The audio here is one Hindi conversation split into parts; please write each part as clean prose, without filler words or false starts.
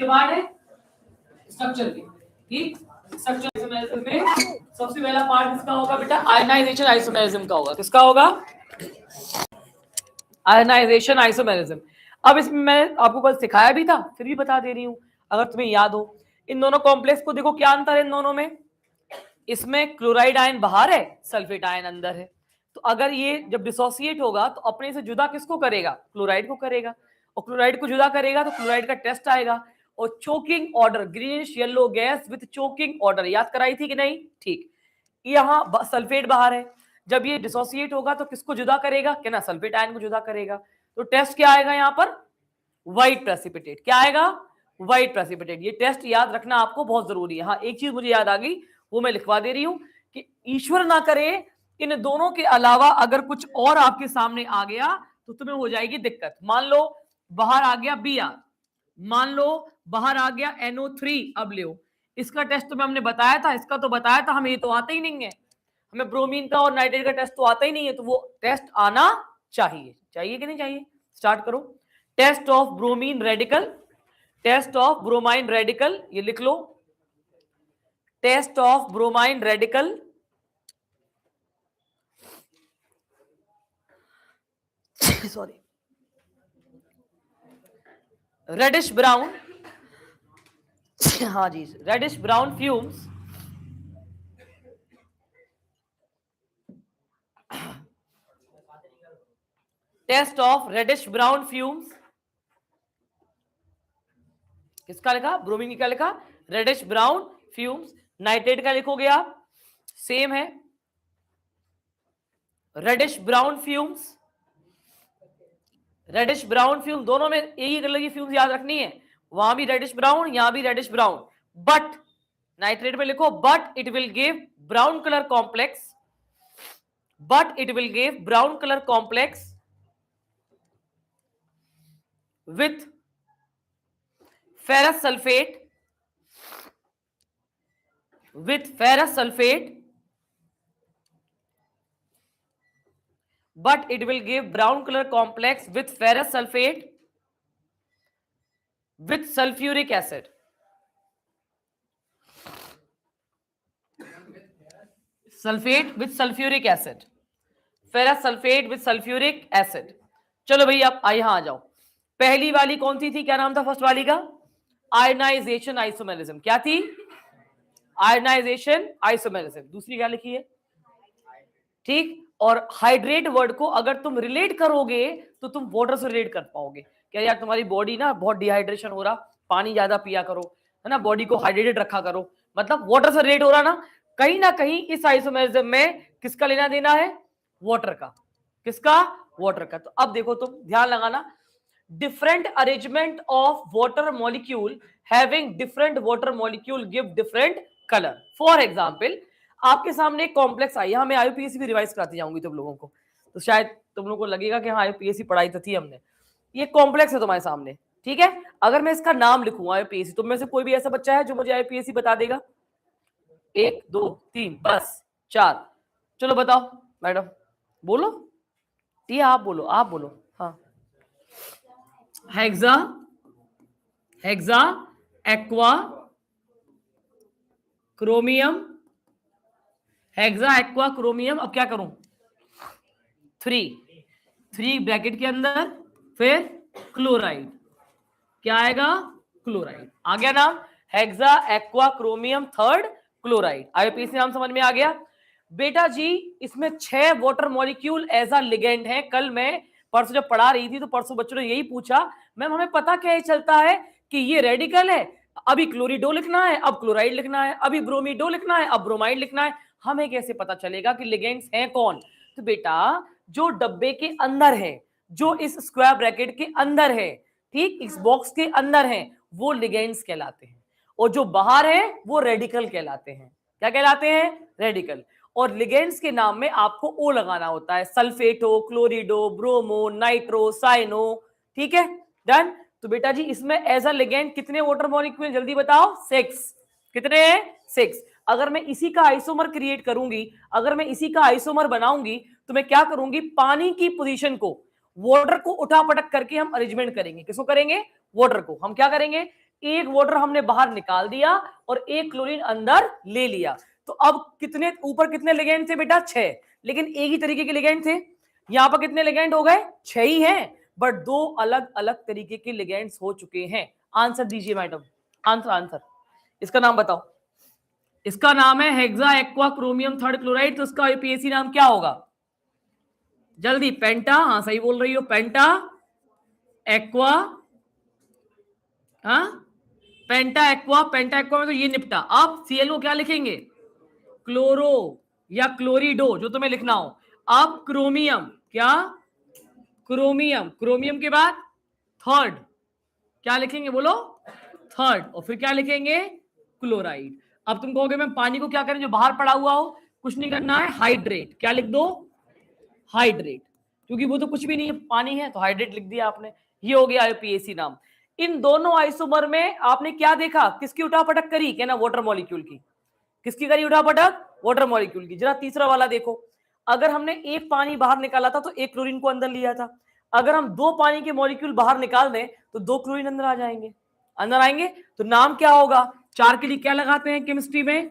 के बाद है स्ट्रक्चर की। ठीक, स्ट्रक्चर आइसोमेरिज्म में सबसे पहला पार्ट किसका होगा बेटा? आयनाइजेशन आइसोमेरिज्म का होगा। किसका होगा? Ionization isomerism. अब इसमें मैं आपको कल सिखाया भी था, फिर भी बता दे रही हूं अगर तुम्हें याद हो। इन दोनों कॉम्प्लेक्स को देखो, क्या अंतर है इन दोनों में? इसमें क्लोराइड आयन बाहर है, सल्फेट आयन अंदर है। तो अगर ये जब डिसोसिएट होगा तो अपने से जुदा किसको करेगा? क्लोराइड को करेगा। और क्लोराइड को जुदा करेगा तो क्लोराइड का टेस्ट आएगा। और choking order, greenish yellow gas with choking order, याद कराई थी कि नहीं? ठीक, यहाँ सल्फेट बाहर है, जब ये डिसोसिएट होगा तो किसको जुदा करेगा? क्या ना, सल्फेट आयन को जुदा करेगा। तो टेस्ट क्या आएगा यहाँ पर? White precipitate. क्या आएगा? White precipitate. ये टेस्ट याद रखना आपको बहुत जरूरी है। हाँ, एक चीज मुझे याद आ गई, वो मैं लिखवा दे रही हूं कि ईश्वर ना करे इन दोनों के अलावा अगर कुछ और आपके सामने आ गया तो तुम्हें हो जाएगी दिक्कत। मान लो बाहर आ गया Br, मान लो बाहर आ गया NO3। अब लो, इसका टेस्ट तुम्हें हमने बताया था, इसका तो बताया था हमें, ये तो आता ही नहीं है। हमें ब्रोमीन का और नाइट्रेट का टेस्ट तो आता ही नहीं है, तो वो टेस्ट आना चाहिए। चाहिए कि नहीं चाहिए? स्टार्ट करो। Test of bromine radical, test of bromine radical, ये लिख लो। Test of bromine radical, sorry, reddish brown, हाँ जी, reddish brown fumes, test of reddish brown fumes. किसका लिखा? ब्रोमीन की क्या लिखा? Reddish brown fumes. नाइट्रेट का लिखोगे आप, सेम है, reddish brown fumes. Reddish brown fume, दोनों में एक ही कलर की फ्यूम्स याद रखनी है। वहां भी रेडिश ब्राउन, यहां भी रेडिश ब्राउन। बट नाइट्रेट में लिखो, but it will give brown colour complex, but it will give brown color complex with ferrous sulfate, with ferrous sulfate, but it will give brown color complex with ferrous sulfate with sulfuric acid. Sulfate with sulfuric acid, ferrous sulfate with sulfuric acid. चलो भैया आप यहां आ जाओ। पहली वाली कौन सी थी? क्या नाम था फर्स्ट वाली का? Ionization isomerism. क्या थी? Ionization isomerism. दूसरी क्या लिखी है? ठीक, और हाइड्रेट वर्ड को अगर तुम रिलेट करोगे तो तुम वाटर से रिलेट कर पाओगे। क्या यार तुम्हारी बॉडी ना बहुत डिहाइड्रेशन हो रहा, पानी ज्यादा पिया करो, है ना, बॉडी को हाइड्रेटेड रखा करो, मतलब वाटर से रिलेट हो रहा ना कहीं इस आइसोमेरिज्म में किसका लेना देना है? वाटर का। किसका? वाटर का। तो अब देखो तुम ध्यान लगाना, different arrangement of water molecule having different water molecule give different colour. For example, आपके सामने एक कॉम्प्लेक्स आई, यहाँ मैं आईयूपीएससी भी रिवाइज कराती जाऊंगी तुम लोगों को, तो शायद तुम लोगों को लगेगा कि हाँ आईयूपीएससी पढ़ाई तो थी हमने। ये कॉम्प्लेक्स है तुम्हारे सामने, ठीक है। अगर मैं इसका नाम लिखूं आईयूपीएससी, तुम में से कोई भी ऐसा बच्चा है जो मुझे आईयूपीएससी बता देगा? 1 2 3 बस 4। चलो बताओ मैडम, बोलो। टिया आप बोलो, आप बोलो। हाँ, hexa, hexa aqua chromium, hexa aqua chromium. अब क्या करूं? 3 ब्रैकेट के अंदर, फिर क्लोराइड। क्या आएगा? क्लोराइड। आ गया नाम, hexa aqua chromium third chloride. IUPAC नाम समझ में आ गया बेटा जी। इसमें 6 water molecule as a ligand है। कल मैं परसों जब पढ़ा रही थी तो परसों बच्चों ने यही पूछा, मैम हमें पता क्या चलता है कि ये रेडिकल है, अभी क्लोरिडो लिखना है, अब क्लोराइड लिखना है, अभी ब्रोमीडो लिखना है, अब ब्रोमाइड लिखना है, हमें कैसे पता चलेगा कि लिगेंड्स हैं कौन? तो बेटा जो डब्बे के अंदर है, जो इस स्क्वायर ब्रैकेट के अंदर है, ठीक, इस बॉक्स के अंदर है, वो लिगेंड्स कहलाते हैं, और जो बाहर है वो रेडिकल कहलाते हैं। क्या कहलाते हैं? रेडिकल। और लिगेंड्स के नाम में आपको ओ लगाना होता है, सल्फेटो, क्लोरिडो, ब्रोमो, नाइट्रो, साइनो, ठीक है, डन। तो बेटा जी इसमें एज अ लिगेंड कितने वाटर मॉलिक्यूल, जल्दी बताओ? 6। कितने हैं? 6। अगर मैं इसी का आइसोमर क्रिएट करूंगी, अगर मैं इसी का आइसोमर बनाऊंगी, तो मैं क्या करूंगी? पानी की पोजीशन को, वाटर को उठा पटक करके हम अरेंजमेंट करेंगे। किसको करेंगे? वाटर को। हम क्या करेंगे? एक वाटर हमने बाहर निकाल दिया और एक क्लोरीन अंदर ले लिया। तो अब कितने ऊपर कितने लिगेंड थे बेटा? 6, लेकिन एक ही तरीके के लिगेंड थे। यहां पर कितने लिगेंड हो गए? 6 ही हैं, बट 2 अलग अलग तरीके के लिगेंड्स हो चुके हैं। आंसर दीजिए मैडम, आंसर इसका नाम बताओ। इसका नाम है hexa aqua chromium third chloride. तो इसका आईपीएसी नाम क्या होगा? जल्दी, पेंटा, हाँ सही बोल रही हो, पेंटा एक्वा, हाँ पेंटा एक्वा में तो ये निपटा। अब सीएल को क्या लिखेंगे? क्लोरो या क्लोरिडो, जो तुम्हें लिखना हो। अब क्रोमियम, क्या? क्रोमियम के बाद थर्ड क्या लिखेंगे? बोलो, थर्ड। और फिर क्या लिखेंगे? क्लोराइड। अब तुम कहोगे मैं पानी को क्या करें जो बाहर पड़ा हुआ हो? कुछ नहीं करना है, हाइड्रेट। क्या लिख दो? हाइड्रेट, क्योंकि वो तो कुछ भी नहीं है, पानी है, तो हाइड्रेट लिख दिया आपने। ये हो गया आईपीएसी नाम। इन दोनों आइसोमर में आपने क्या देखा? किसकी उठापटक करी? कहना वाटर मॉलिक्यूल की। किसकी करी उठापटक? वाटर मॉलिक्यूल की। जरा तीसरा वाला देखो। अगर हमने एक पानी बाहर निकाला था तो एक क्लोरीन को अंदर लिया था। अगर हम 2 पानी के मॉलिक्यूल बाहर निकाल दें तो 2 क्लोरीन अंदर आ जाएंगे, अंदर आएंगे। तो नाम क्या होगा? 4 के लिए क्या लगाते हैं केमिस्ट्री में?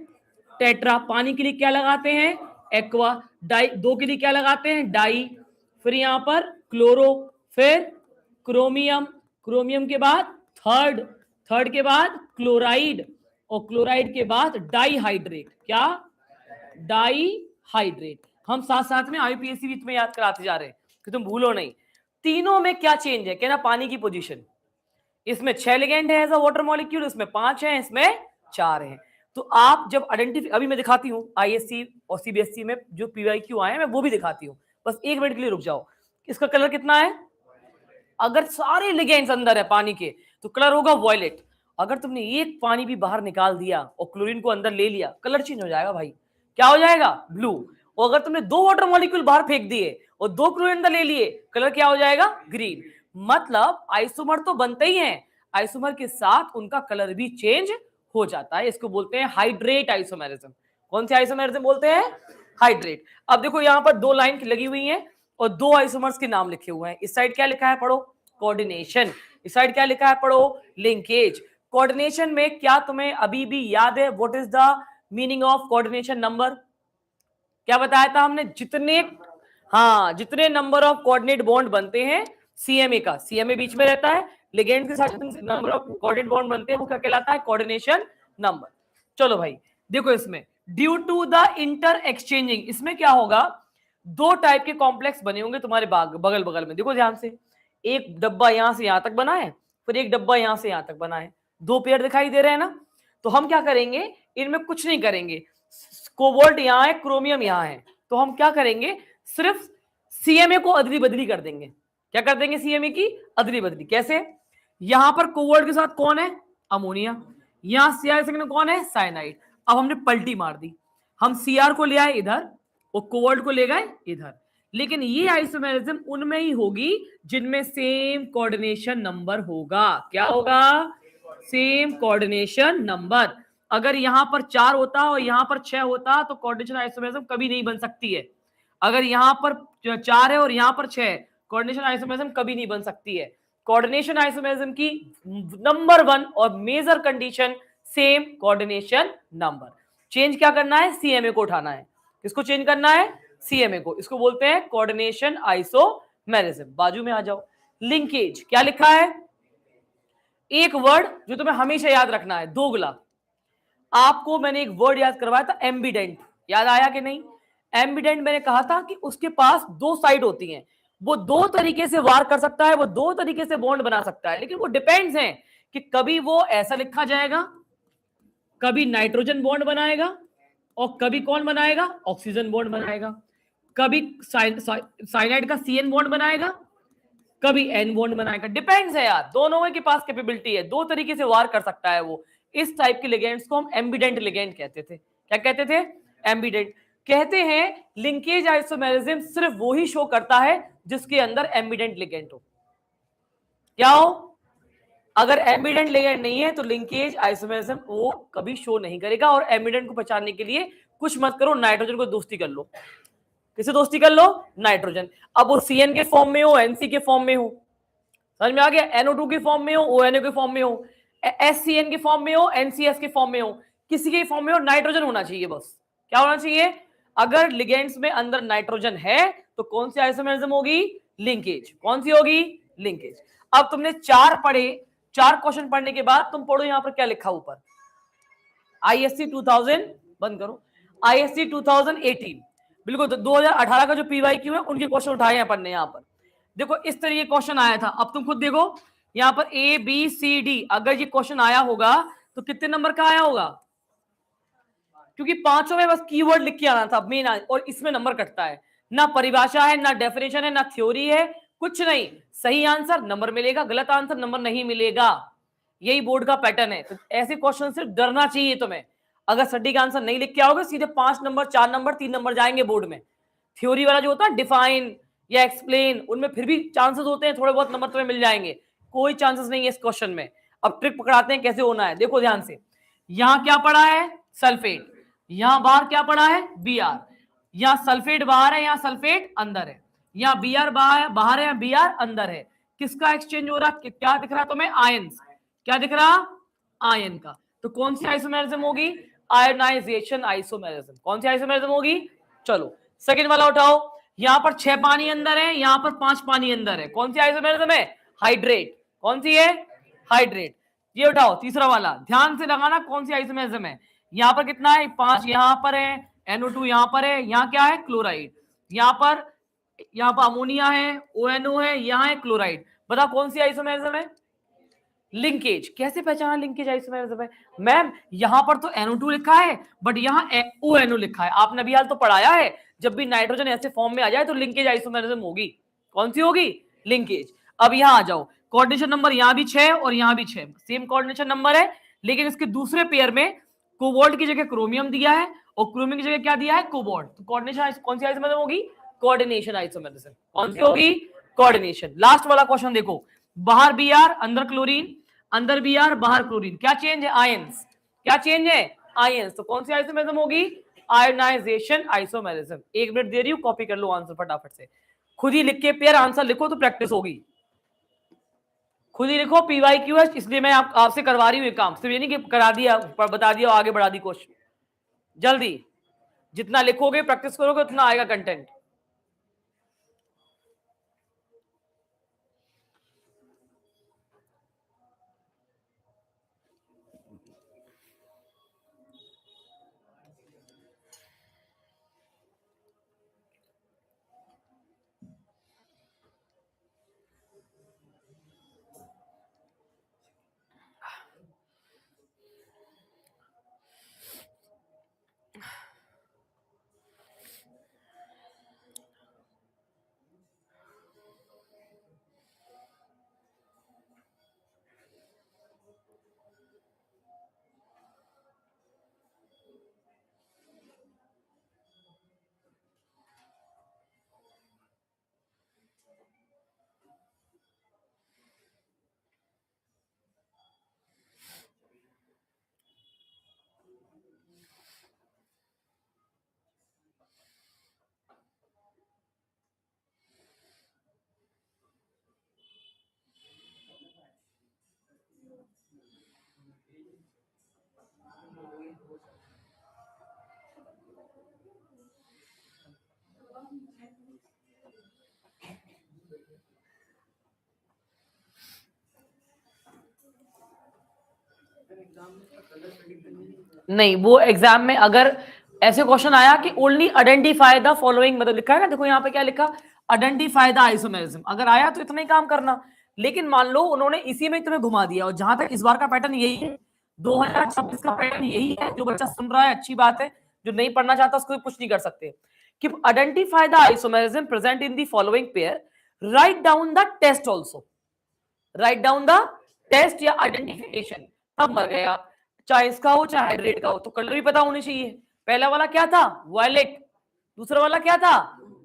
टेट्रा। पानी के लिए क्या लगाते हैं? एक्वा। डाई, 2 के लिए क्या लगाते हैं? डाई। फिर यहां पर क्लोरो, फिर क्रोमियम के बाद थर्ड के बाद क्लोराइड, और क्लोराइड के बाद डाईहाइड्रेट। क्या? डाईहाइड्रेट। हम साथ साथ में आईपीएसी भी तुम्हें याद कराते जा रहे हैं कि तुम भूलो नहीं। तीनों में क्या चेंज है? कहना पानी की पोजीशन। इसमें 6 लिगेंड है एज अ वाटर मॉलिक्यूल, इसमें 5 है, इसमें 4 है। तो आप जब आइडेंटिफाई, अभी मैं दिखाती हूँ आईएससी और सीबीएसई में जो पीवाईक्यू आए हैं, मैं वो भी दिखाती हूँ। बस 1 मिनट के लिए रुक जाओ। इसका कलर कितना है? अगर सारे लिगेंड्स अंदर है पानी के तो कलर होगा वॉयलेट। अगर तुमने एक पानी भी बाहर निकाल दिया और क्लोरीन को अंदर ले लिया, कलर चेंज हो जाएगा भाई। क्या हो जाएगा? ब्लू। और अगर तुमने 2 वाटर मॉलिक्यूल बाहर फेंक दिए और 2 क्लोरीन अंदर ले लिए, कलर क्या हो जाएगा? ग्रीन। मतलब आइसोमर तो बनते ही हैं, आइसोमर के साथ उनका कलर भी चेंज हो जाता है। इसको बोलते हैं हाइड्रेट आइसोमेरिज्म। कौन से आइसोमेरिज्म बोलते हैं? हाइड्रेट। अब देखो यहां पर 2 लाइन लगी हुई है और 2 आइसोमर्स के नाम लिखे हुए हैं। इस साइड क्या लिखा है? पढ़ो, कोऑर्डिनेशन। इस साइड क्या लिखा है? पढ़ो, लिंकेज। कोऑर्डिनेशन में क्या तुम्हें अभी भी याद है what is the meaning of coordination number? क्या बताया था हमने? जितने नंबर ऑफ कोऑर्डिनेट बॉन्ड बनते हैं सीएमए का, सीएमए बीच में रहता है, लिगेंड के साथ नंबर ऑफ कोऑर्डिनेट बॉन्ड बनते हैं, वो क्या कहलाता है? Coordination number. चलो भाई देखो, इसमें due to the inter exchanging, इसमें क्या होगा? 2 टाइप के कॉम्प्लेक्स बने होंगे तुम्हारे बगल बगल में। देखो ध्यान से, एक डब्बा यहां से यहां तक बना है, फिर एक डब्बा यहां से यहां तक बना है। 2 पेयर दिखाई दे रहे हैं ना? तो हम क्या करेंगे? इनमें कुछ नहीं करेंगे। कोबाल्ट यहां है, क्रोमियम यहां है, तो हम क्या करेंगे? सिर्फ सीएमए को अदली बदली कर देंगे। क्या कर देंगे? सीएमए की अदली बदली। कैसे? यहां पर कोबाल्ट के साथ कौन है? अमोनिया। यहां सीआर सेकंड में कौन है? साइनाइड। अब हमने पलटी मार दी, हम सीआर को ले आए इधर और कोबाल्ट को ले गए इधर। लेकिन ये आइसोमेरिज्म उनमें ही होगी जिनमें सेम कोऑर्डिनेशन नंबर होगा। क्या होगा? Same coordination number. अगर यहां पर 4 होता और यहां पर 6 होता तो कोऑर्डिनेशन आइसोमेरिज्म कभी नहीं बन सकती है। अगर यहां पर 4 है और यहां पर 6 है, कोऑर्डिनेशन आइसोमेरिज्म कभी नहीं बन सकती है। कोऑर्डिनेशन आइसोमेरिज्म की नंबर 1 और major condition same coordination number. Change क्या करना है? सीएमए को उठाना है। किसको चेंज करना है? सीएमए को। इसको बोलते हैं कोऑर्डिनेशन आइसोमेरिज्म। बाजू में आ जाओ, लिंकेज। क्या लिखा है? एक वर्ड जो तुम्हें हमेशा याद रखना है, दोगला। आपको मैंने एक वर्ड याद करवाया था, एम्बिडेंट। याद आया कि नहीं? एम्बिडेंट मैंने कहा था कि उसके पास 2 साइड होती हैं, वो 2 तरीके से वार कर सकता है, वो 2 तरीके से बॉन्ड बना सकता है, लेकिन वो डिपेंड्स है कि कभी वो ऐसा लिखा जाएगा, कभी नाइट्रोजन बॉन्ड बनाएगा, और कभी कौन बनाएगा? ऑक्सीजन बॉन्ड बनाएगा। कभी साइनाइड का सीएन बॉन्ड बनाएगा, कभी एन बॉन्ड बनाएगा। डिपेंड्स है यार, दोनों के पास कैपेबिलिटी है, 2 तरीके से वार कर सकता है वो। इस टाइप के लिगेंड्स को हम एम्बिडेंट लिगेंड कहते थे। क्या कहते थे? एम्बिडेंट। कहते हैं लिंकेज आइसोमेरिज्म सिर्फ वो ही शो करता है जिसके अंदर एम्बिडेंट लिगेंड हो। क्या हो? अगर एम्बिडेंट लिगेंड नहीं है तो लिंकेज आइसोमेरिज्म वो कभी शो नहीं करेगा। और एम्बिडेंट को पहचानने के लिए कुछ मत करो, नाइट्रोजन को दोस्ती कर लो। किसे दोस्ती कर लो? नाइट्रोजन। अब वो सीएन के फॉर्म में हो, एनसी के फॉर्म में हो, समझ में आ गया? NO2 के फॉर्म में हो, ONO के फॉर्म में हो, SCN के फॉर्म में हो, NCS के फॉर्म में हो, किसी के फॉर्म में हो, नाइट्रोजन होना चाहिए बस। क्या होना चाहिए? अगर लिगेंड्स में अंदर नाइट्रोजन है तो कौन सी आइसोमेरिज्म होगी? लिंकेज। कौन सी होगी? लिंकेज। अब तुमने 4 पढ़े, 4 क्वेश्चन पढ़ने के बाद तुम पढ़ो यहां पर क्या लिखा ऊपर, ISC 2000 बंद करो, ISC 2018 बिल्कुल। तो 2018 का जो PYQ है उनके क्वेश्चन उठाए हैं अपन ने। यहां पर देखो इस तरीके क्वेश्चन आया था। अब तुम खुद देखो यहां पर ABCD अगर ये क्वेश्चन आया होगा तो कितने नंबर का आया होगा? क्योंकि पांचों में बस कीवर्ड लिख के आना था मेन, और इसमें नंबर कटता है। ना परिभाषा है, ना डेफिनेशन है, ना थ्योरी है, कुछ नहीं। सही आंसर नंबर मिलेगा, गलत आंसर नंबर नहीं मिलेगा। यही बोर्ड का पैटर्न है। तो ऐसे क्वेश्चन से डरना चाहिए तुम्हें। अगर सटीक आंसर नहीं लिख के आओगे सीधे 5 नंबर, 4 नंबर, 3 नंबर जाएंगे बोर्ड में। थ्योरी वाला जो होता है डिफाइन या एक्सप्लेन, उनमें फिर भी चांसेस होते हैं, थोड़े बहुत नंबर तुम्हें मिल जाएंगे। कोई चांसेस नहीं है इस क्वेश्चन में। अब ट्रिक पकड़ाते हैं कैसे होना है, देखो ध्यान से। यहां क्या पड़ा है? सल्फेट। यहां बाहर क्या पड़ा है? Br। यहां सल्फेट बाहर है, यहां सल्फेट अंदर है। यहां Br बाहर है, Br अंदर है। किसका एक्सचेंज हो रहा? क्या दिख रहा तुम्हें? आयंस। क्या दिख रहा? आयन का। तो कौन सी आइसोमेरिज्म होगी? Ionization isomerism. कौन सी आइसोमेरिज्म होगी? चलो सेकंड वाला उठाओ। यहां पर 6 पानी अंदर है, यहां पर 5 पानी अंदर है। कौन सी आइसोमेरिज्म है? हाइड्रेट। कौन सी है? हाइड्रेट। ये उठाओ तीसरा वाला, ध्यान से लगाना कौन सी आइसोमेरिज्म है। यहां पर कितना है? 5 यहां पर है, NO2 यहां पर है, यहां क्या है? क्लोराइड। यहां पर अमोनिया है, ONO है, यहां है क्लोराइड। बताओ कौन सी आइसोमेरिज्म है? लिंकेज। कैसे पहचाना लिंकेज आइसोमेरिज्म है? मैम यहां पर तो NO2 लिखा है बट यहां ONO लिखा है। आपने अभी हाल तो पढ़ाया है, जब भी नाइट्रोजन ऐसे फॉर्म में आ जाए तो लिंकेज आइसोमेरिज्म होगी। कौन सी होगी? लिंकेज। अब यहां आ जाओ, कोऑर्डिनेशन नंबर यहां भी 6 और यहां भी 6, सेम कोऑर्डिनेशन नंबर है, लेकिन इसके दूसरे पेयर में कोबाल्ट की जगह क्रोमियम दिया है और क्रोमियम की जगह क्या दिया है? कोबाल्ट। तो कोऑर्डिनेशन कौन सी आइसोमेरिज्म होगी? Coordination isomerism. कौन सी होगी? कोऑर्डिनेशन। लास्ट वाला क्वेश्चन देखो, बाहर Br अंदर क्लोरीन, अंदर Br बाहर क्लोरीन। क्या चेंज है? आयंस। क्या चेंज है? आयंस। तो कौन सी आइसोमेरिज्म होगी? Ionization isomerism. 1 मिनट दे रही हूं, कॉपी कर लो आंसर फटाफट से। खुद ही लिख के पेयर आंसर लिखो तो प्रैक्टिस होगी। खुद ही लिखो, PYQ है इसलिए मैं आपसे करवा रही हूँ ये काम। सिर्फ ये नहीं कि करा दिया बता दिया आगे बढ़ा दी क्वेश्चन। जल्दी जितना लिखोगे प्रैक्टिस करोगे उतना आएगा कंटेंट। नहीं, वो एग्जाम में अगर ऐसे क्वेश्चन आया कि ओनली आइडेंटिफाई द फॉलोइंग, मतलब लिखा है ना, देखो यहाँ पे क्या लिखा, आइडेंटिफाई द आइसोमेरिज्म, अगर आया तो इतना ही काम करना। लेकिन मान लो उन्होंने इसी में तुम्हें घुमा दिया, और जहां तक इस बार का पैटर्न यही है, 2026 का पैटर्न यही है। जो बच्चा सुन रहा है अच्छी बात है, जो नहीं पढ़ना चाहता उसको कुछ नहीं कर सकते। कि identify the isomerism present in the following pair, write down the test also. Write down the test या आइडेंटिफिकेशन, तब मर गया। चाहे इसका हो चाहे हाइड्रेट का हो, तो कलर भी पता होने चाहिए। पहला वाला क्या था? वायलेट। दूसरा वाला क्या था?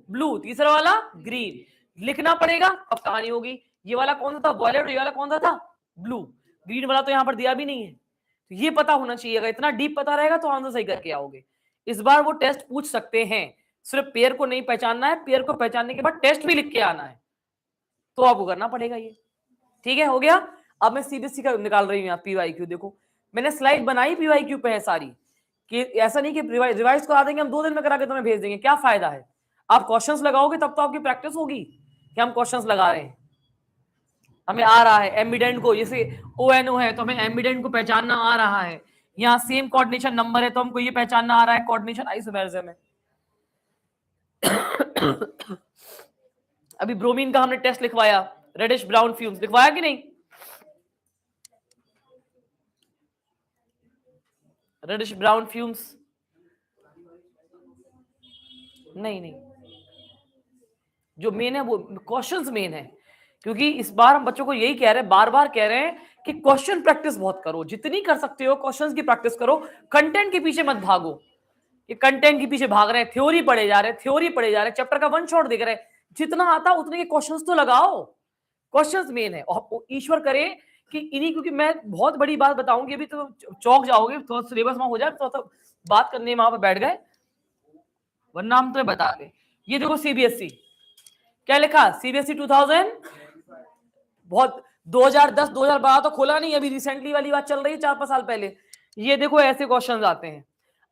ब्लू। तीसरा वाला ग्रीन। लिखना पड़ेगा, अब कहानी होगी। ये वाला कौन सा था? वायलेट। और ये वाला कौन सा था? ब्लू। ग्रीन वाला तो यहां पर दिया भी नहीं है। तो ये पता होना चाहिए। अगर इतना डीप पता रहेगा तो आंसर सही करके आओगे। इस बार वो टेस्ट पूछ सकते हैं, सिर्फ पेयर को नहीं पहचानना है, पेयर को पहचानने के बाद टेस्ट भी लिख के आना है, तो आपको करना पड़ेगा ये। ठीक है, हो गया। अब मैं सीबीएसई का निकाल रही हूँ यहाँ पीवाईक्यू। देखो मैंने स्लाइड बनाई पीवाईक्यू पे है सारी, कि ऐसा नहीं कि रिवाइज करा देंगे हम 2 दिन में करा के तुम्हें भेज देंगे, क्या फायदा है। आप क्वेश्चंस लगाओगे तब तो आपकी प्रैक्टिस होगी कि हम क्वेश्चंस लगा रहे हैं, हमें आ रहा है एम्बिडेंट को, जैसे ONO है तो हमें एम्बिडेंट को पहचानना आ रहा है, यहाँ सेम कोऑर्डिनेशन नंबर है तो हमको ये पहचानना आ रहा है कोऑर्डिनेशन आइसोमेरिज्म है। अभी ब्रोमीन का हमने टेस्ट लिखवाया, रेडिश ब्राउन फ्यूम्स लिखवाया कि नहीं, रेडिश ब्राउन फ्यूम्स, नहीं जो मेन है वो क्वेश्चंस मेन है, क्योंकि इस बार हम बच्चों को यही कह रहे हैं, बार बार कह रहे हैं कि क्वेश्चन प्रैक्टिस बहुत करो, जितनी कर सकते हो क्वेश्चंस की प्रैक्टिस करो, कंटेंट के पीछे मत भागो। ये कंटेंट के पीछे भाग रहे हैं, थ्योरी पढ़े जा रहे हैं, चैप्टर का 1 शॉट देख रहे हैं, जितना आता उतने के क्वेश्चंस तो लगाओ, क्वेश्चंस मेन है। और ईश्वर करे कि इन्हीं, क्योंकि मैं बहुत बड़ी बात बताऊंगी, अभी तो चौक जाओगे तो सिलेबस वहां हो जाए तो बात करने वहां पर बैठ गए, वरना हम तुम्हें बता दें। ये देखो सीबीएसई क्या लिखा, सीबीएसई 2000 बहुत 2010 2012 तो खोला नहीं, अभी रिसेंटली वाली बात चल रही है 4-5 साल पहले। ये देखो ऐसे क्वेश्चंस आते हैं।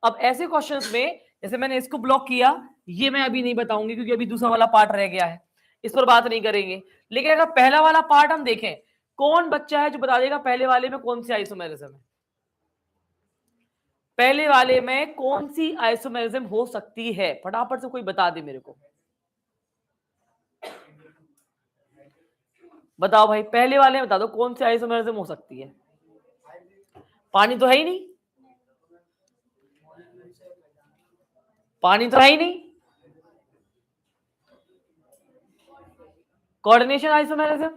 अब ऐसे क्वेश्चंस में जैसे मैंने इसको ब्लॉक किया, ये मैं अभी नहीं बताऊंगी क्योंकि अभी दूसरा वाला पार्ट रह गया है, इस पर बात नहीं करेंगे। लेकिन अगर पहला वाला पार्ट हम देखें, कौन बच्चा है जो बता देगा पहले वाले में कौन सी आइसोमेरिज्म है, पहले वाले में कौन सी आइसोमेरिज्म हो सकती है, फटाफट से कोई बता दे मेरे को, बताओ भाई, पहले वाले में बता दो कौन सी आइसोमेरिज्म हो सकती है। पानी तो है ही नहीं, पानी तो है ही नहीं, कोऑर्डिनेशन आइसोमेरिज्म,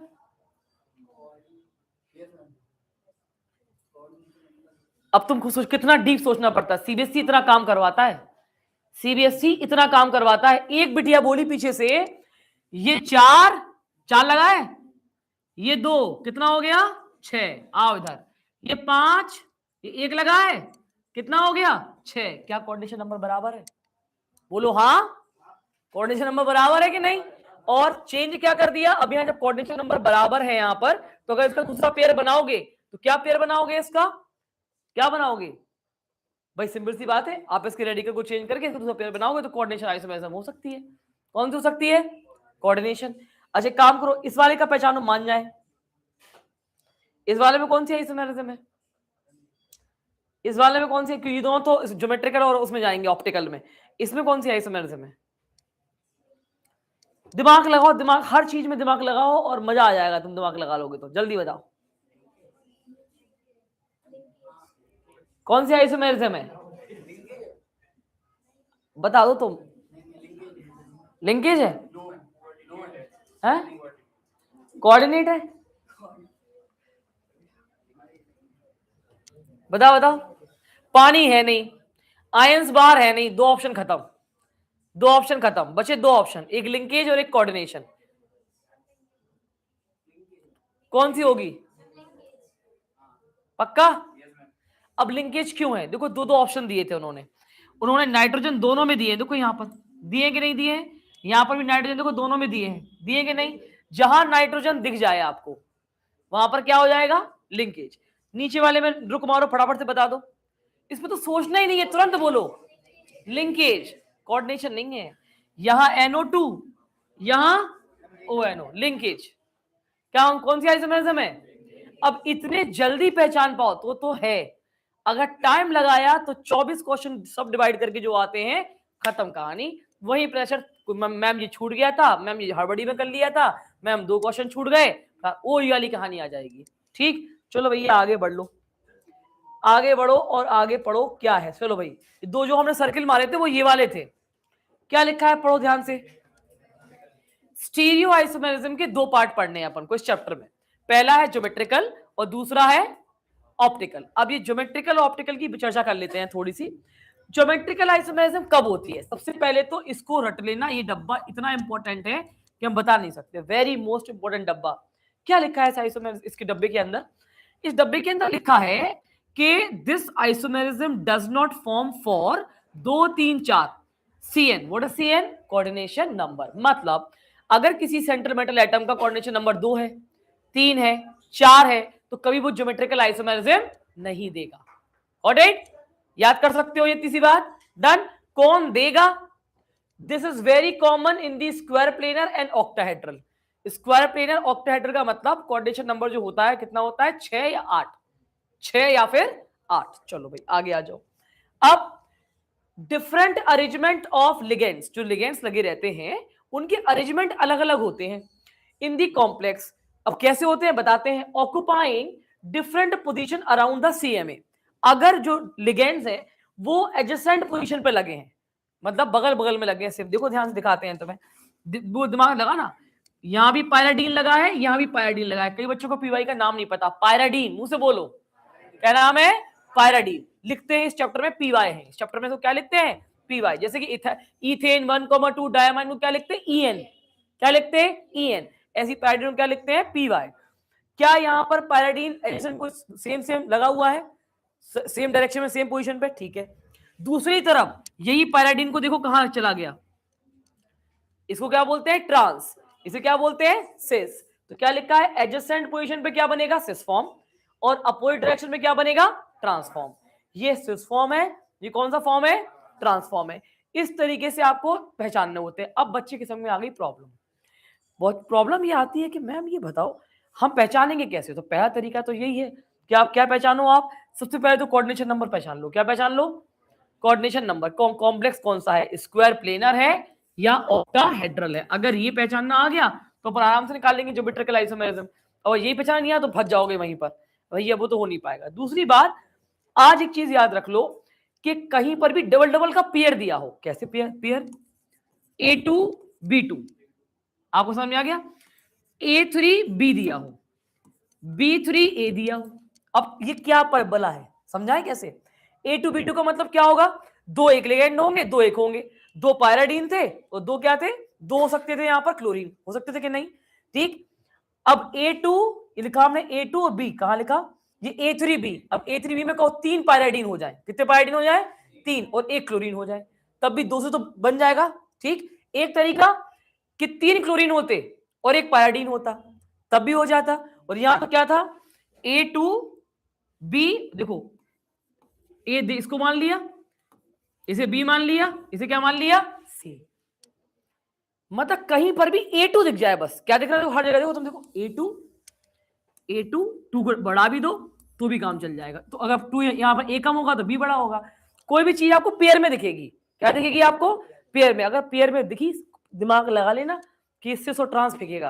अब तुम खुद सोच, कितना डीप सोचना पड़ता है, सीबीएसई इतना काम करवाता है, सीबीएसई इतना काम करवाता है। एक बिटिया बोली पीछे से, ये 4 लगाए, ये 2 कितना हो गया 6, आओ इधर, ये 5, ये 1 लगाए कितना हो गया 6, क्या कोऑर्डिनेशन नंबर बराबर है, बोलो हाँ, कोऑर्डिनेशन नंबर बराबर है कि नहीं। और चेंज क्या कर दिया, अब यहाँ जब कोऑर्डिनेशन नंबर बराबर है यहाँ पर, तो अगर इसका दूसरा पेयर बनाओगे तो क्या पेयर बनाओगे, इसका क्या बनाओगे भाई, सिंपल सी बात है, आप इसके रेडिकल को चेंज करके इसका दूसरा पेयर बनाओगे तो कोऑर्डिनेशन आइसोमेरिज्म हो सकती है। कौन सी हो सकती है, कोऑर्डिनेशन। अच्छा काम करो, इस वाले का पहचानो मान जाए, इस वाले में कौन सी आइसोमेरिज्म है, इस वाले में कौन सी, क्योंकि दोनों तो ज्योमेट्रिकल और उसमें जाएंगे ऑप्टिकल में, इसमें कौन सी आइसोमेरिज्म है, दिमाग लगाओ, दिमाग, हर चीज में दिमाग लगाओ और मजा आ जाएगा, तुम दिमाग लगा लोगे तो। जल्दी बताओ कौन सी आइसोमेरिज्म है, बता दो तुम, लिंकेज है, कोऑर्डिनेट है, बताओ बताओ, पानी है नहीं, आयंस बार है नहीं, 2 ऑप्शन खत्म, 2 ऑप्शन खत्म, बचे 2 ऑप्शन, एक लिंकेज और एक कोऑर्डिनेशन, कौन सी होगी, पक्का। अब लिंकेज क्यों है, देखो 2 ऑप्शन दिए थे उन्होंने नाइट्रोजन दोनों में दिए, देखो यहाँ पर दिए कि नहीं दिए, यहाँ पर भी नाइट्रोजन देखो दोनों में दिए हैं, दिए कि नहीं, जहां नाइट्रोजन दिख जाए आपको वहां पर क्या हो जाएगा, लिंकेज। नीचे वाले में रुक मारो, फटाफट से बता दो, इसमें तो सोचना ही नहीं है, तुरंत बोलो, लिंकेज, कोऑर्डिनेशन नहीं है। यहां NO2, यहां ONO, लिंकेज। क्या कौन सी आइसोमेरिज्म है, अब इतने जल्दी पहचान पाओ तो है, अगर टाइम लगाया तो 24 क्वेश्चन सब डिवाइड करके जो आते हैं, खत्म कहानी। वही प्रेशर, मैम ये छूट गया था, मैम ये हड़बड़ी में कर लिया था, मैम 2 क्वेश्चन छूट गए, वो ये वाली कहानी आ जाएगी। ठीक, चलो भैया आगे बढ़ लो, आगे बढ़ो और आगे पढ़ो क्या है। चलो भाई, 2 जो हमने सर्किल मारे थे वो ये वाले थे, क्या लिखा है पढ़ो ध्यान से। स्टीरियो आइसोमेरिज्म के 2 पार्ट पढ़ने हैं अपन को इस चैप्टर में, पहला है ज्योमेट्रिकल और दूसरा है ऑप्टिकल। अब ये ज्योमेट्रिकल ऑप्टिकल की चर्चा कर लेते हैं थोड़ी सी। ज्योमेट्रिकल आइसोमेरिज्म कब होती है, सबसे पहले तो इसको रट लेना, ये डब्बा इतना इंपॉर्टेंट है कि हम बता नहीं सकते, वेरी मोस्ट इंपॉर्टेंट डब्बा। क्या लिखा है आइसोमेरिज्म इसके डब्बे के अंदर, इस डब्बे के अंदर लिखा है कि this isomerism does not form for 2 3 4 CN, what is CN, coordination number. मतलब अगर किसी सेंट्रल मेटल एटम का कोऑर्डिनेशन नंबर 2 है, 3 है, 4 है, तो कभी वो ज्योमेट्रिकल आइसोमेरिज्म नहीं देगा। ऑलराइट, याद कर सकते हो ये तीसरी बात। डन। कौन देगा? This is very common in the square planar and octahedral. Square planar octahedral का मतलब कोऑर्डिनेशन नंबर जो होता है कितना होता है? 6 या 8, 6 या फिर 8। चलो भाई आगे आ जाओ। अब डिफरेंट अरेंजमेंट ऑफ लिगेंड्स, जो लिगेंड्स लगे रहते हैं उनके अरेंजमेंट अलग अलग होते हैं इन दी कॉम्प्लेक्स। अब कैसे होते हैं बताते हैं। Occupying different position around the CMA. अगर जो लिगेंड्स हैं वो एडजेसेंट पोजीशन पे लगे हैं, मतलब बगल बगल में लगे हैं, सिर्फ देखो ध्यान से दिखाते हैं तुम्हें, वो दिमाग लगा ना। यहां भी पायराडीन लगा है, यहां भी पायराडीन लगा है। कई बच्चों को पीवाई का नाम नहीं पता। पायराडीन, मुंह से बोलो क्या नाम है? पायराडीन। लिखते हैं इस चैप्टर में पीवाई है। इस चैप्टर में तो क्या लिखते हैं? पीवाई। जैसे कि इथेन 1,2 डायमाइन को क्या लिखते हैं? ईएन। क्या लिखते हैं? ईएन। ऐसी पायराडीन क्या लिखते हैं? पीवाई। क्या यहाँ पर पायराडीन एडिशन को सेम सेम लगा हुआ है, सेम डायरेक्शन में, सेम पोजीशन पे? ठीक है। दूसरी तरफ यही पायराडीन को देखो कहां चला गया। इसको क्या बोलते हैं? ट्रांस। इसे क्या बोलते हैं? सिस। तो क्या लिखा है? एडजेसेंट पोजीशन पे क्या बनेगा? सिस फॉर्म, और अपोजिट डायरेक्शन में क्या बनेगा? ट्रांसफॉर्म। ये सिस फॉर्म है, ये कौन सा फॉर्म है? ट्रांसफॉर्म है। इस तरीके से आपको पहचानने होते हैं। अब बच्चे के समझ में आ गई प्रॉब्लम। बहुत प्रॉब्लम ये आती है कि मैम ये बताओ हम पहचानेंगे कैसे? तो पहला तरीका तो यही है कि आप क्या पहचानो। आप सबसे पहले तो कोऑर्डिनेशन नंबर पहचान लो। क्या पहचान लो? Coordination number. कॉम्प्लेक्स कौन सा है? स्क्वायर प्लेनर है या ऑक्टाहेड्रल है? अगर ये पहचानना आ गया तो अपन आराम से निकाल लेंगे ज्योमेट्रिकल आइसोमेरिज्म। और यही पहचान नहीं आया तो फंस जाओगे वहीं पर, भैया वो तो हो नहीं पाएगा। दूसरी बात, आज एक चीज याद रख लो कि कहीं पर भी डबल डबल का पेयर दिया हो। कैसे पेयर? पेयर A2 B2, आपको समझ में आ गया? A3 B दिया हो, B3 A दिया हो। अब ये क्या परबला है, समझाएं कैसे? A2 B2 का मतलब क्या होगा? दो एक लिगेंड होंगे, दो एक होंगे। दो पायराडीन थे और दो क्या थे? दो हो सकते थे यहां पर क्लोरीन, हो सकते थे कि नहीं? ठीक। अब A2 लिखा हमने, A2 और B कहां लिखा? ये A3B। अब A3B में कहो 3 पायराडीन हो जाए। कितने पायराडीन हो जाए? 3, और 1 क्लोरीन हो जाए, तब भी 2 से तो बन जाएगा। ठीक। एक तरीका कि 3 क्लोरीन होते और 1 पायराडीन होता, तब भी हो जाता। और यहां तो क्या था? A2B, देखो ए इसको मान लिया, इसे बी मान लिया, इसे क्या मान लिया? सी। मतलब कहीं पर भी A2 दिख जाए बस। क्या दिख रहा है? हर जगह देखो, तुम देखो A2 2 को बढ़ा भी दो तो भी काम चल जाएगा। तो अगर 2 यहां पर A कम होगा तो B बड़ा होगा। कोई भी चीज आपको पेयर में दिखेगी। क्या दिखेगी आपको? पेयर में। अगर पेयर में दिखी, दिमाग लगा लेना कि सिस और ट्रांस फेंकेगा।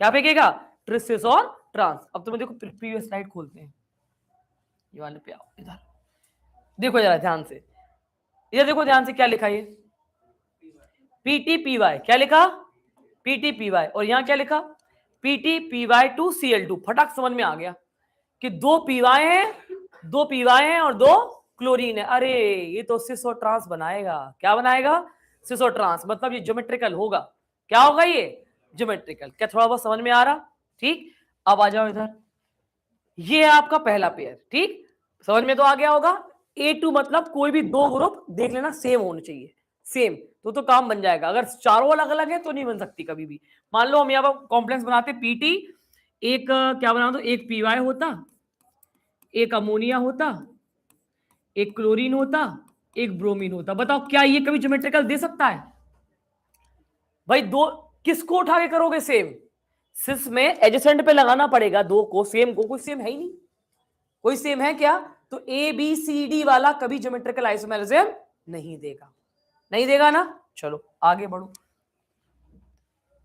क्या फेंकेगा? ट्रिसिस और ट्रांस। अब तुम्हें देखो प्रीवियस स्लाइड खोलते हैं, ये वाले पे आओ, इधर देखो जरा ध्यान से। ये देखो ध्यान से क्या लिखा है? PTPY। क्या लिखा? PTPY। और यहां क्या लिखा? PTPY2Cl2। फटाक समझ में आ गया कि दो पीवाय हैं, दो पीवाय हैं और दो क्लोरीन है। अरे ये तो सिस और ट्रांस बनाएगा। क्या बनाएगा? सिस और ट्रांस। मतलब ये ज्योमेट्रिकल होगा। क्या होगा ये? ज्योमेट्रिकल। क्या थोड़ा बहुत समझ में आ रहा? ठीक। अब आ जाओ इधर, ये है आपका पहला पेयर। ठीक, समझ में तो आ गया होगा। A2 मतलब कोई भी दो ग्रुप देख लेना सेम होने चाहिए, सेम, तो काम बन जाएगा। अगर चारों अलग अलग है तो नहीं बन सकती कभी भी। मान लो हम यहाँ पर कॉम्प्लेक्स बनाते PT, एक क्या बना दो, एक PY होता, एक अमोनिया होता, एक क्लोरीन होता, एक ब्रोमीन होता। बताओ क्या ये कभी ज्योमेट्रिकल दे सकता है? भाई दो किसको उठा के करोगे सेम? सिस में एडजेसेंट पे लगाना पड़ेगा दो को, सेम को। कोई सेम है ही नहीं। कोई सेम है क्या? तो ABCD वाला कभी ज्योमेट्रिकल आइसोमेरिज्म नहीं देगा। नहीं देगा ना। चलो आगे बढ़ो।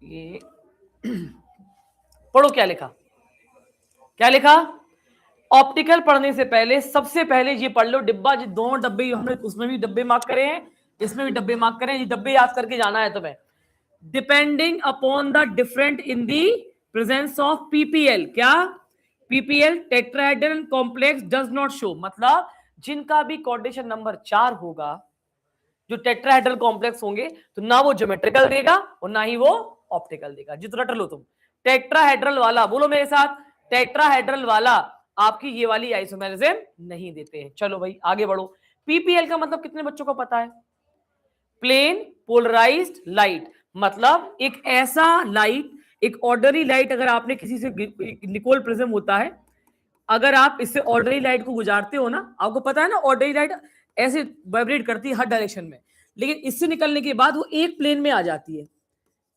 ये पढ़ो क्या लिखा? क्या लिखा? ऑप्टिकल पढ़ने से पहले सबसे पहले ये पढ़ लो डिब्बा। जो दोनों डब्बे हमने उसमें भी डब्बे मार्क करे हैं, इसमें भी डब्बे मार्क करे हैं। ये डब्बे याद करके जाना है तुम्हें। Depending upon the different in the presence of PPL। क्या? PPL tetrahedral complex does not show. मतलब जिनका भी कोऑर्डिनेशन नंबर 4 होगा, जो टेट्राहेड्रल कॉम्प्लेक्स होंगे, तो ना वो ज्योमेट्रिकल देगा और ना ही वो ऑप्टिकल देगा। जितना रट लो तुम। टेट्राहेड्रल वाला, बोलो मेरे साथ, टेट्राहेड्रल वाला आपकी ये वाली आइसोमेरिज्म नहीं देते हैं। चलो भाई आगे बढ़ो। PPL का मतलब कितने बच्चों को पता है? Plane polarized light. मतलब एक ऐसा लाइट, एक ऑर्डनरी लाइट, अगर आपने किसी से, निकोल प्रिज्म होता है, अगर आप इससे ऑर्डिनरी लाइट को गुजारते हो ना, आपको पता है ना ऑर्डिनरी लाइट ऐसे वाइब्रेट करती है हर डायरेक्शन में, लेकिन इससे निकलने के बाद वो एक प्लेन में आ जाती है।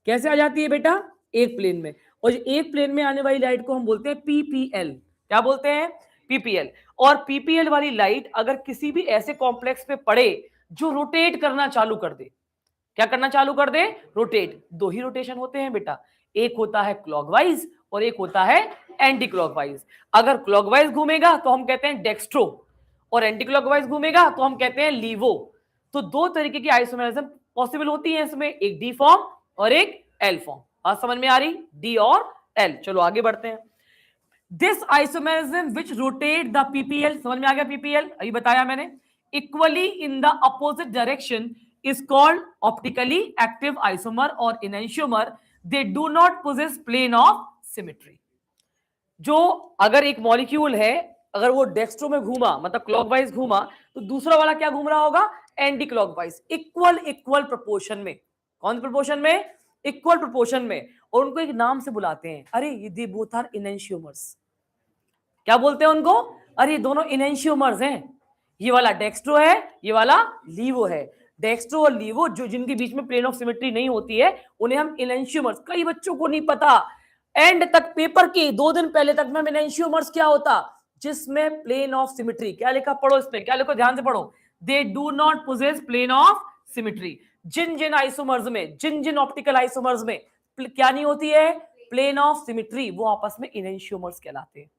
कैसे आ जाती है बेटा? एक प्लेन में। और एक प्लेन में आने वाली लाइट को हम बोलते हैं पीपीएल। क्या बोलते हैं? पीपीएल। और पीपीएल वाली लाइट अगर किसी भी ऐसे कॉम्प्लेक्स पे पड़े जो रोटेट करना चालू कर दे, क्या करना चालू कर दे? रोटेट। दो ही रोटेशन होते हैं बेटा, एक होता है क्लॉकवाइज और एक होता है एंटी क्लॉकवाइज। अगर क्लॉकवाइज घूमेगा तो हम कहते हैं डेक्स्ट्रो, और एंटी क्लॉकवाइज घूमेगा तो हम कहते हैं लीवो। तो दो तरीके की आइसोमेरिज्म पॉसिबल होती है इसमें, एक डी फॉर्म और एक एल फॉर्म। बात समझ में आ रही? डी और एल। चलो आगे बढ़ते हैं। This isomerism which rotate the PPL, समझ में आ गया? पीपीएल अभी बताया मैंने, equally in the opposite direction is called optically active isomer or enantiomer. They do not possess plane of symmetry. जो अगर एक मॉलिक्यूल है, अगर वो डेक्स्ट्रो में घूमा मतलब क्लॉकवाइज घूमा, तो दूसरा वाला क्या घूम रहा होगा? Anti clockwise. Equal equal proportion में। कौन प्रोपोर्शन में? इक्वल प्रोपोर्शन में। और उनको एक नाम से बुलाते हैं, अरे ये दे बोथ आर इनेंशियोमर्स। क्या बोलते हैं उनको? अरे दोनों इनेंशियोमर्स हैं। ये वाला डेक्स्ट्रो है, ये वाला लीवो है। डेक्स्ट्रो और लीवो जो जिनके बीच में प्लेन ऑफ सिमेट्री नहीं होती है, उन्हें हम इनेंशियोमर्स। कई बच्चों को नहीं पता, एंड तक पेपर के 2 दिन पहले तक में इनेंशियोमर्स क्या होता, जिसमें प्लेन ऑफ सिमेट्री। क्या लिखा? पढ़ो इसमें, क्या लिखो ध्यान से पढ़ो। They do not possess plane of symmetry. जिन जिन आइसोमर्स में, जिन जिन ऑप्टिकल आइसोमर्स में क्या नहीं होती है? प्लेन ऑफ सिमेट्री, वो आपस में इनेंशियोमर्स कहलाते हैं।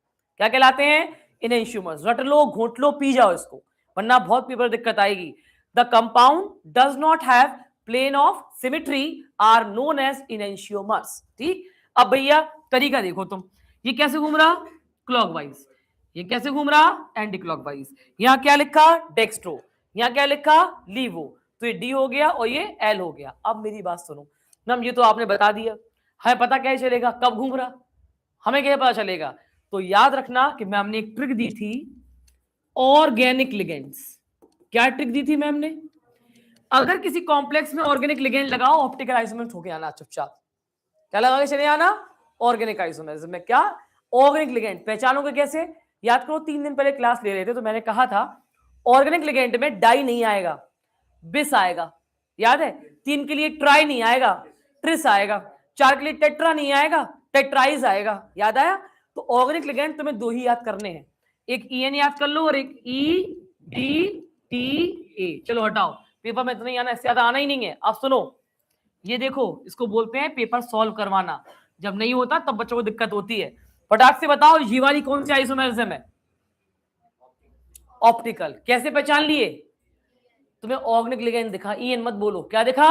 क्या कहलाते हैं? इनेंशियोमर्स। रट लो, घोट लो, पी जाओ इसको, वरना बहुत पेपर दिक्कत आएगी। The compound does not have plane of symmetry are known as enantiomers. ठीक। अब भैया तरीका देखो तुम, ये कैसे घूम रहा? क्लॉकवाइज। ये कैसे घूम रहा? Anti clockwise. यहां क्या लिखा? डेक्स्ट्रो। यहां क्या लिखा? लीवो। तो ये डी हो गया और ये एल हो गया। अब मेरी बात सुनो मैम, ये तो आपने बता दिया, हमें पता क्या चलेगा कब घूम रहा? हमें क्या पता चलेगा? तो याद रखना कि मैम ने एक ट्रिक दी थी, ऑर्गेनिक लिगेंड्स। क्या ट्रिक दी थी मैम ने? अगर किसी कॉम्प्लेक्स में ऑर्गेनिक लिगेंड लगाओ, ऑप्टिकल आइसोमेरिज्म होके आना चुपचाप। क्या लगा के चले आना? ऑर्गेनिक आइसोमेरिज्म में क्या? Organic ligand. पहचानोगे कैसे? याद करो 3 दिन पहले क्लास ले रहे थे तो मैंने कहा था ऑर्गेनिक लिगेंड में डाई नहीं आएगा, बिस आएगा। याद है? 3 के लिए ट्राई नहीं आएगा, ट्रिस आएगा। 4 के लिए टेट्रा नहीं आएगा, टेट्राइज आएगा। याद आया? तो ऑर्गेनिक लिगेंड तुम्हें 2 ही याद करने हैं, एक EN याद कर लो और एक EDTA। चलो हटाओ, पेपर में इतना ही आना, इससे ज्यादा आना ही नहीं है। आप सुनो, ये देखो, इसको बोलते हैं पेपर सॉल्व करवाना। जब नहीं होता तब बच्चों को दिक्कत होती है। फटाक से बताओ, ये वाली कौन सी आइसोमेरिज्म है? ऑप्टिकल। कैसे पहचान लिए? तुम्हें ऑर्गेनिक लिगेंड दिखा, EN मत बोलो। क्या दिखा?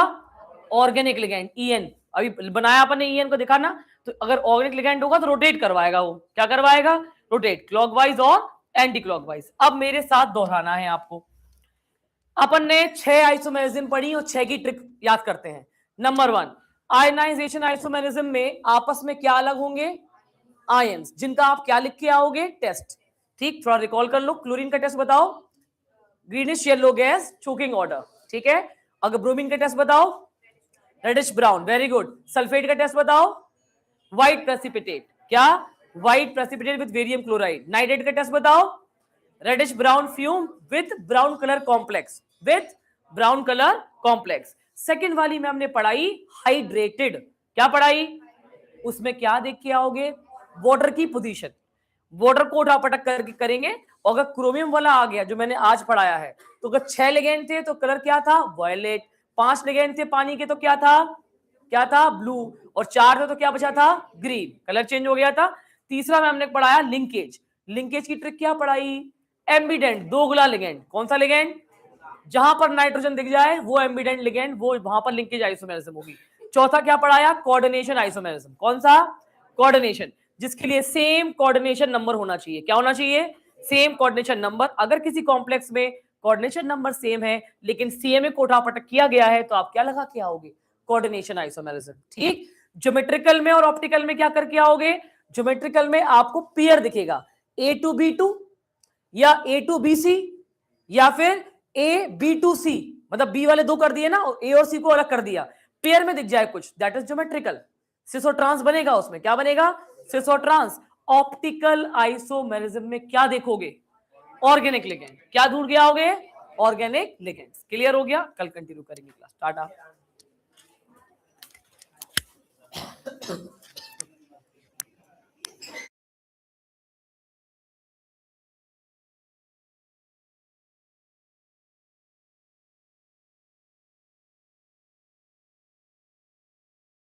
Organic ligand, EN। अभी बनाया आपने EN को, दिखा ना। तो अगर ऑर्गेनिक लिगेंड होगा तो रोटेट करवाएगा वो। क्या करवाएगा? रोटेट, क्लॉकवाइज और एंटी क्लॉकवाइज। अब मेरे साथ दोहराना है आपको। अपन ने 6 आइसोमेरिज्म पढ़ी और 6 की ट्रिक याद करते हैं। नंबर 1, आयनाइजेशन आइसोमेरिज्म में आपस में क्या अलग होंगे? आयंस, जिनका आप क्या लिख के आओगे? टेस्ट। ठीक, थोड़ा रिकॉल कर लो। क्लोरीन का टेस्ट बताओ, greenish yellow gas, choking odour. ठीक है। अगर ब्रोमीन का टेस्ट बताओ, reddish brown, very good. Sulphate का टेस्ट बताओ, व्हाइट प्रेसिपिटेट। क्या? White precipitate with barium chloride. Nitrate का टेस्ट बताओ, reddish brown fume with brown colour complex, with brown colour complex. Second वाली में हमने पढ़ाई हाइड्रेटेड। क्या पढ़ाई? उसमें क्या देख के आओगे? वाटर की पोजीशन। वाटर को उठा पटक करके करेंगे। और अगर क्रोमियम वाला आ गया जो मैंने आज पढ़ाया है, तो अगर 6 लिगेंड थे तो कलर क्या था? वायलेट। 5 लिगेंड थे पानी के तो क्या था? क्या था? ब्लू। और 4 थे तो क्या बचा था? ग्रीन। कलर चेंज हो गया था। तीसरा में हमने पढ़ाया लिंकेज। लिंकेज की ट्रिक क्या पढ़ाई? एम्बिडेंट, दोगुला लिगेंड। कौन सा लिगेंड? जहां पर नाइट्रोजन दिख जाए वो एम्बिडेंट लिगेंड, वो वहां पर लिंकेज आइसोमेरिज्म होगी। चौथा क्या पढ़ाया? Coordination isomerism. कौन सा? कोऑर्डिनेशन, जिसके लिए सेम कोऑर्डिनेशन नंबर होना चाहिए। क्या होना चाहिए? Same coordination number. अगर किसी कॉम्प्लेक्स में कोऑर्डिनेशन नंबर सेम है लेकिन CMA को उठापटक किया गया है तो आप क्या लगा के आओगे? Coordination isomerism. ठीक। ज्योमेट्रिकल में और ऑप्टिकल में क्या करके आओगे? ज्योमेट्रिकल में आपको पेयर दिखेगा, A to B2 या A to BC या फिर A B to C, मतलब B वाले 2 कर दिए ना, A और C को अलग कर दिया, पेयर में दिख जाए कुछ, दैट इज ज्योमेट्रिकल। सिस और ट्रांस बनेगा उसमें। क्या बनेगा? सिस और ट्रांस। ऑप्टिकल आइसोमेरिज्म में क्या देखोगे? Organic ligand. क्या ढूंढ के आओगे? Organic ligands. क्लियर हो गया? कल कंटिन्यू करेंगे क्लास। टाटा।